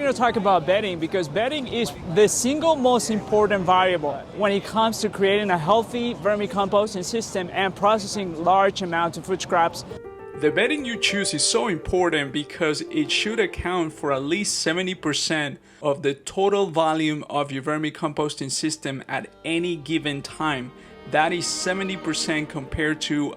going to talk about bedding because bedding is the single most important variable when it comes to creating a healthy vermicomposting system and processing large amounts of food scraps. The bedding you choose is so important because it should account for at least 70% of the total volume of your vermicomposting system at any given time. That is 70% compared to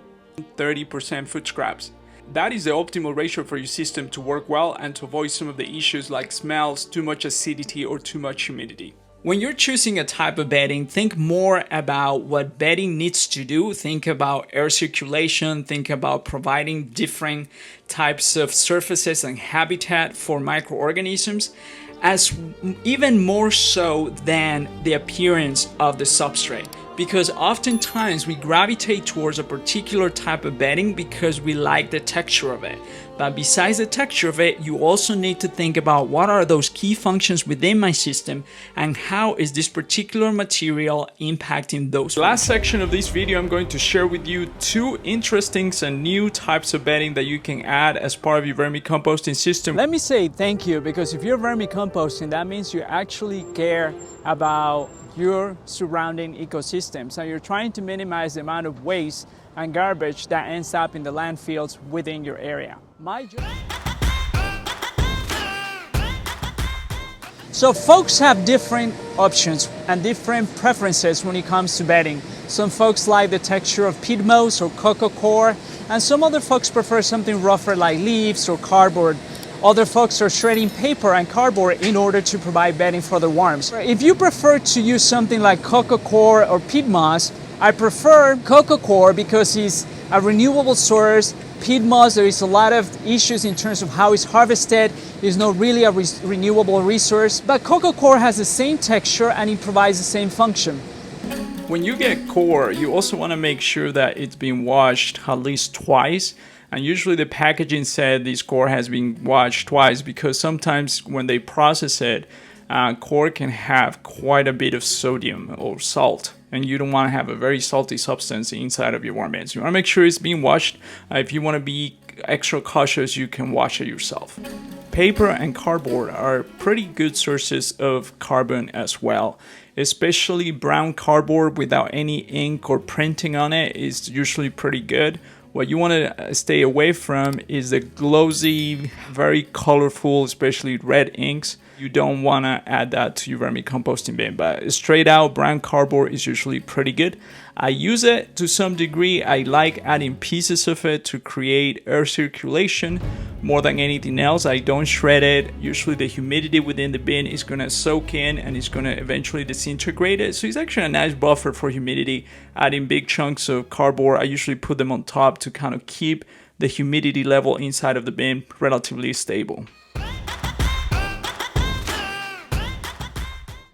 30% food scraps. That is the optimal ratio for your system to work well and to avoid some of the issues like smells, too much acidity, or too much humidity. When you're choosing a type of bedding, think more about what bedding needs to do. Think about air circulation, think about providing different types of surfaces and habitat for microorganisms, as even more so than the appearance of the substrate. Because oftentimes we gravitate towards a particular type of bedding because we like the texture of it. But besides the texture of it, you also need to think about what are those key functions within my system and how is this particular material impacting those. Last section of this video, I'm going to share with you two interesting and new types of bedding that you can add as part of your vermicomposting system. Let me say thank you, because if you're vermicomposting, that means you actually care about your surrounding ecosystems, and you're trying to minimize the amount of waste and garbage that ends up in the landfills within your area. So folks have different options and different preferences when it comes to bedding. Some folks like the texture of peat moss or coir, and some other folks prefer something rougher like leaves or cardboard. Other folks are shredding paper and cardboard in order to provide bedding for the worms. If you prefer to use something like coir or peat moss, I prefer coir because it's a renewable source. Peat moss, there is a lot of issues in terms of how it's harvested. It's not really a renewable resource, but coir has the same texture and it provides the same function. When you get coir, you also want to make sure that it's been washed at least twice. And usually the packaging said this coir has been washed twice because sometimes when they process it, coir can have quite a bit of sodium or salt, and you don't want to have a very salty substance inside of your worm beds. You want to make sure it's being washed. If you want to be extra cautious, you can wash it yourself. Paper and cardboard are pretty good sources of carbon as well. Especially brown cardboard without any ink or printing on it is usually pretty good. What you want to stay away from is the glossy, very colorful, especially red inks. You don't want to add that to your vermicomposting bin, but straight out brown cardboard is usually pretty good. I use it to some degree. I like adding pieces of it to create air circulation more than anything else. I don't shred it. Usually the humidity within the bin is going to soak in and it's going to eventually disintegrate it. So it's actually a nice buffer for humidity. Adding big chunks of cardboard, I usually put them on top to kind of keep the humidity level inside of the bin relatively stable.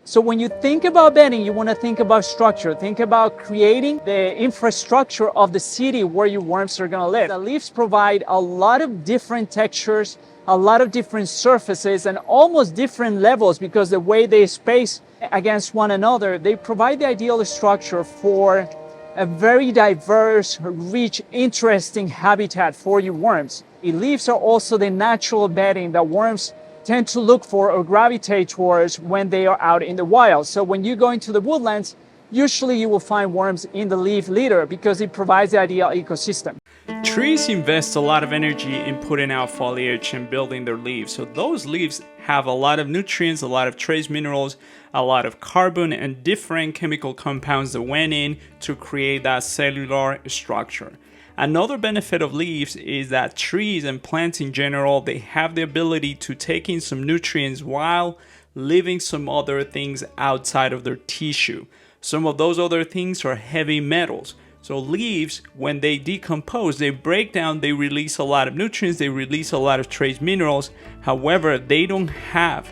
So when you think about bedding, you want to think about structure. Think about creating the infrastructure of the city where your worms are going to live. The leaves provide a lot of different textures, a lot of different surfaces, and almost different levels because the way they space against one another, they provide the ideal structure for a very diverse, rich, interesting habitat for your worms. The leaves are also the natural bedding that worms tend to look for or gravitate towards when they are out in the wild. So when you go into the woodlands, usually you will find worms in the leaf litter because it provides the ideal ecosystem. Trees invest a lot of energy in putting out foliage and building their leaves. So those leaves have a lot of nutrients, a lot of trace minerals, a lot of carbon and different chemical compounds that went in to create that cellular structure. Another benefit of leaves is that trees and plants in general, they have the ability to take in some nutrients while leaving some other things outside of their tissue. Some of those other things are heavy metals. So leaves, when they decompose, they break down, they release a lot of nutrients, they release a lot of trace minerals. However, they don't have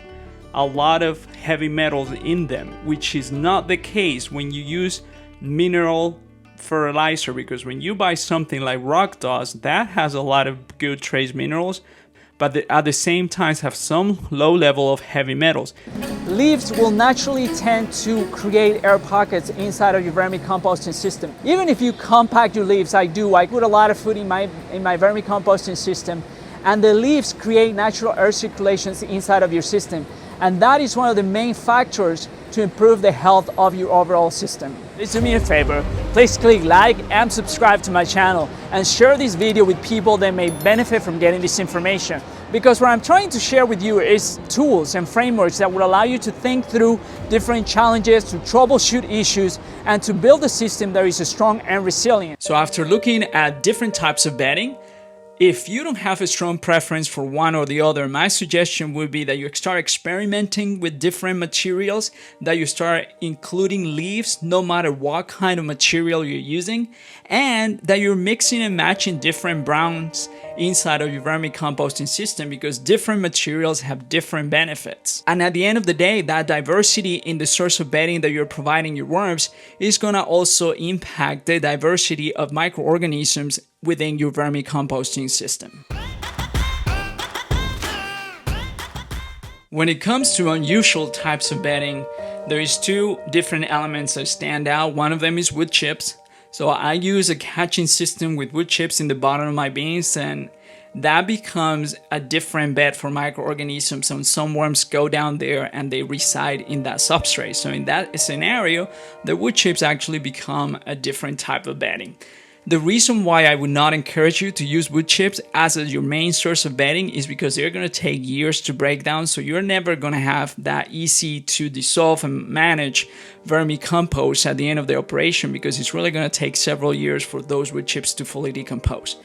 a lot of heavy metals in them, which is not the case when you use mineral fertilizer, because when you buy something like rock dust, that has a lot of good trace minerals, but at the same time have some low level of heavy metals. Leaves will naturally tend to create air pockets inside of your vermicomposting system. Even if you compact your leaves, I put a lot of food in my vermicomposting system, and the leaves create natural air circulations inside of your system. And that is one of the main factors to improve the health of your overall system. Please do me a favor, please click like and subscribe to my channel and share this video with people that may benefit from getting this information. Because what I'm trying to share with you is tools and frameworks that will allow you to think through different challenges, to troubleshoot issues, and to build a system that is strong and resilient. So after looking at different types of bedding, if you don't have a strong preference for one or the other, my suggestion would be that you start experimenting with different materials, that you start including leaves no matter what kind of material you're using, and that you're mixing and matching different browns inside of your vermicomposting system, because different materials have different benefits. And at the end of the day, that diversity in the source of bedding that you're providing your worms is going to also impact the diversity of microorganisms within your vermicomposting system. When it comes to unusual types of bedding, there is two different elements that stand out. One of them is wood chips. So I use a catching system with wood chips in the bottom of my beans, and that becomes a different bed for microorganisms. So some worms go down there and they reside in that substrate. So in that scenario, the wood chips actually become a different type of bedding. The reason why I would not encourage you to use wood chips as your main source of bedding is because they're going to take years to break down, so you're never going to have that easy to dissolve and manage vermicompost at the end of the operation, because it's really going to take several years for those wood chips to fully decompose.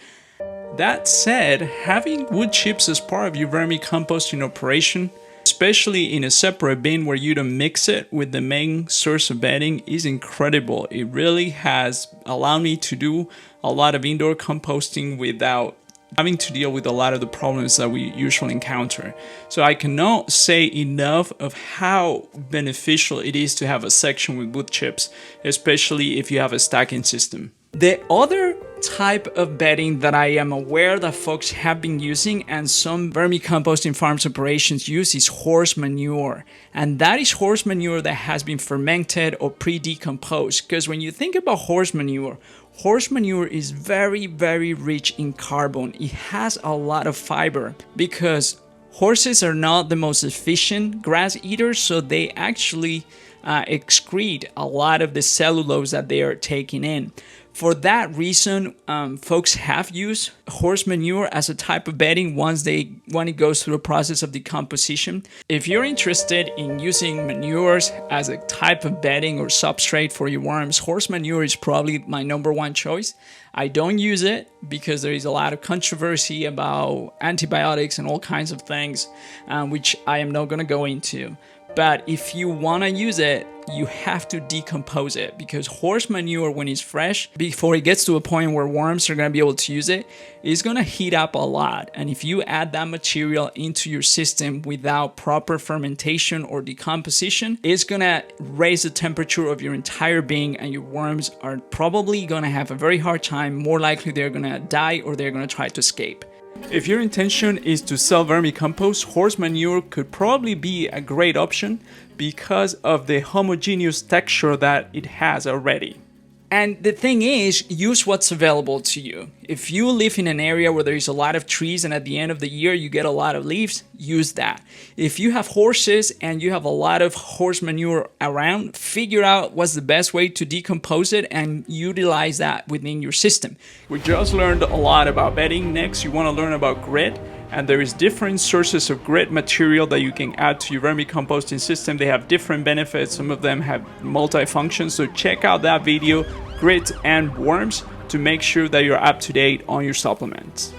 That said, having wood chips as part of your vermicomposting operation, especially in a separate bin where you don't mix it with the main source of bedding, is incredible. It really has allowed me to do a lot of indoor composting without having to deal with a lot of the problems that we usually encounter. So I cannot say enough of how beneficial it is to have a section with wood chips, especially if you have a stacking system. The other type of bedding that I am aware that folks have been using and some vermicomposting farms operations use is horse manure. And that is horse manure that has been fermented or pre-decomposed. Because when you think about horse manure is very, very rich in carbon. It has a lot of fiber because horses are not the most efficient grass eaters, so they actually excrete a lot of the cellulose that they are taking in. For that reason, folks have used horse manure as a type of bedding when it goes through the process of decomposition. If you're interested in using manures as a type of bedding or substrate for your worms, horse manure is probably my #1 choice. I don't use it because there is a lot of controversy about antibiotics and all kinds of things, which I am not going to go into. But if you want to use it, you have to decompose it, because horse manure, when it's fresh, before it gets to a point where worms are going to be able to use it, it's going to heat up a lot. And if you add that material into your system without proper fermentation or decomposition, it's going to raise the temperature of your entire being, and your worms are probably going to have a very hard time. More likely they're going to die or they're going to try to escape. If your intention is to sell vermicompost, horse manure could probably be a great option because of the homogeneous texture that it has already. And the thing is, use what's available to you. If you live in an area where there is a lot of trees and at the end of the year you get a lot of leaves, use that. If you have horses and you have a lot of horse manure around, figure out what's the best way to decompose it and utilize that within your system. We just learned a lot about bedding. Next, you want to learn about grit. And there is different sources of grit material that you can add to your vermicomposting system. They have different benefits. Some of them have multi-functions. So check out that video, Grit and Worms, to make sure that you're up to date on your supplements.